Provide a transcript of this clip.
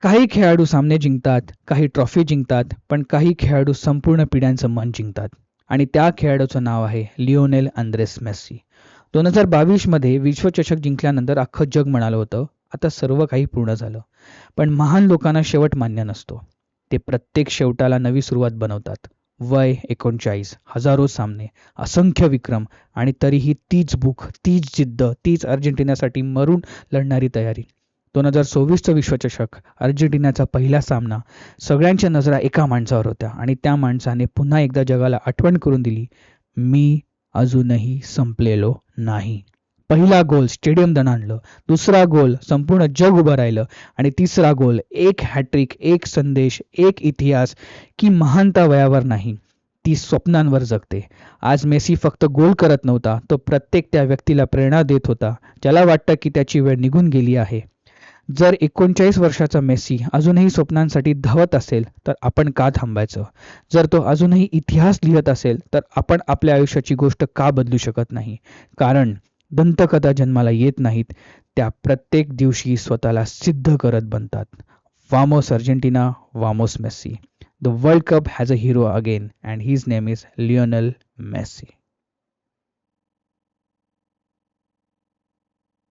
काही खेळाडू सामने जिंकतात, काही ट्रॉफी जिंकतात, पण काही खेळाडू संपूर्ण पिढ्यांचं मन जिंकतात. आणि त्या खेळाडूचं नाव आहे लिओनेल आंद्रेस मेस्सी. 2022मध्ये विश्वचषक जिंकल्यानंतर अख्खं जग म्हणालं होतं, आता सर्व काही पूर्ण झालं. पण महान लोकांना शेवट मान्य नसतो. ते प्रत्येक शेवटाला नवी सुरुवात बनवतात. वय 39, हजारो सामने, असंख्य विक्रम आणि तरीही तीच भूक, तीच जिद्द, तीच अर्जेंटिनासाठी मरून लढणारी तयारी. 2024चं विश्वचषक, अर्जेंटिनाचा पहिला सामना, सगळ्यांच्या नजरा एका माणसावर होत्या आणि त्या माणसाने पुन्हा एकदा जगाला आठवण करून दिली, मी अजूनही संपलेलो नाही. पहिला गोल स्टेडियम दणाणलं, दुसरा गोल संपूर्ण जग उभं राहिलं आणि तिसरा गोल एक हॅट्रिक, एक संदेश, एक इतिहास की महानता वयावर नाही, ती स्वप्नांवर जगते. आज मेसी फक्त गोल करत नव्हता, तो प्रत्येक त्या व्यक्तीला प्रेरणा देत होता ज्याला वाटतं की त्याची वेळ निघून गेली आहे. जर 39 वर्षाचा मेसी अजूनही स्वप्नांसाठी धावत असेल तर आपण का थांबायचं? जर तो अजूनही इतिहास लिहत असेल तर आपण आपल्या आयुष्याची गोष्ट का बदलू शकत नाही? कारण दंतकथा जन्माला येत नाहीत, त्या प्रत्येक दिवशी स्वतःला सिद्ध करत बनतात. वामोस अर्जेंटिना, वामोस Messi. The World Cup has a hero again and his name is Lionel Messi.